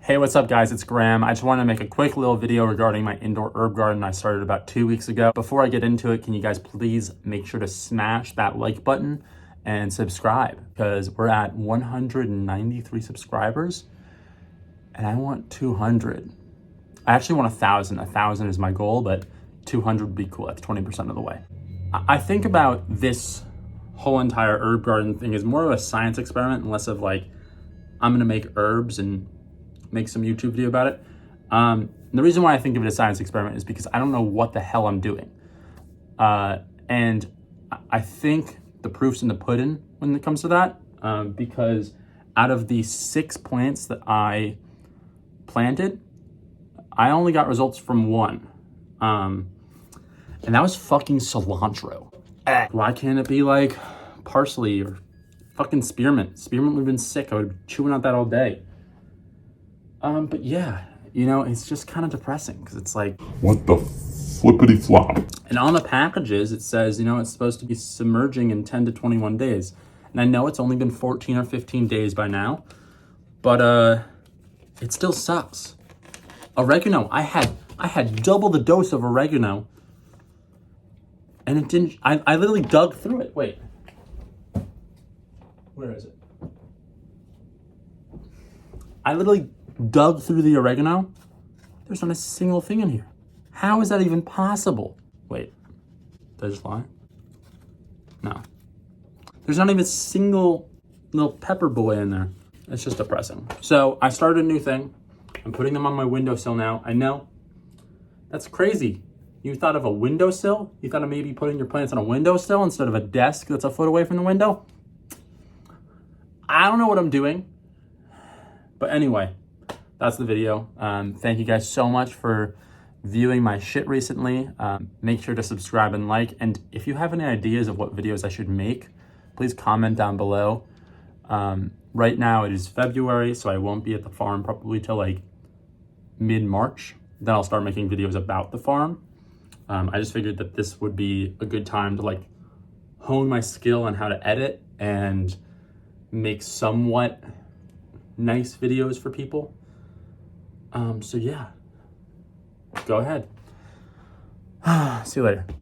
Hey, what's up guys? It's Graham. I just want to make a quick little video regarding my indoor herb garden I started about 2 weeks ago. Before I get into it, can you guys please make sure to smash that like button and subscribe, because we're at 193 subscribers and I want 200. I actually want 1,000. 1,000 is my goal, but 200 would be cool. That's 20% of the way. I think about this whole entire herb garden thing as more of a science experiment and less of like, I'm gonna make herbs and make some YouTube video about it. The reason why I think of it as a science experiment is because I don't know what the hell I'm doing. And I think the proof's in the pudding when it comes to that, because out of the 6 plants that I planted, I only got results from one. And that was fucking cilantro. Why can't it be like parsley or fucking spearmint? Spearmint would have been sick. I would have been chewing on that all day. But yeah, you know, it's just kind of depressing because it's like, what the flippity flop? And on the packages, it says, you know, it's supposed to be submerging in 10 to 21 days. And I know it's only been 14 or 15 days by now, but it still sucks. Oregano, I had double the dose of oregano and it didn't, I literally dug through it. Wait, where is it? I literally dug through the oregano. There's not a single thing in here. How is that even possible? Wait, did I just lie? No. There's not even a single little pepper boy in there. It's just depressing. So I started a new thing. I'm putting them on my windowsill now. I know, that's crazy. You thought of a windowsill? You thought of maybe putting your plants on a windowsill instead of a desk that's a foot away from the window? I don't know what I'm doing. But anyway, that's the video. Thank you guys so much for viewing my shit recently. Make sure to subscribe and like. And if you have any ideas of what videos I should make, please comment down below. Right now it is February, so I won't be at the farm probably till like mid-March. Then I'll start making videos about the farm. I just figured that this would be a good time to like hone my skill on how to edit and make somewhat nice videos for people. So yeah, go ahead. See you later.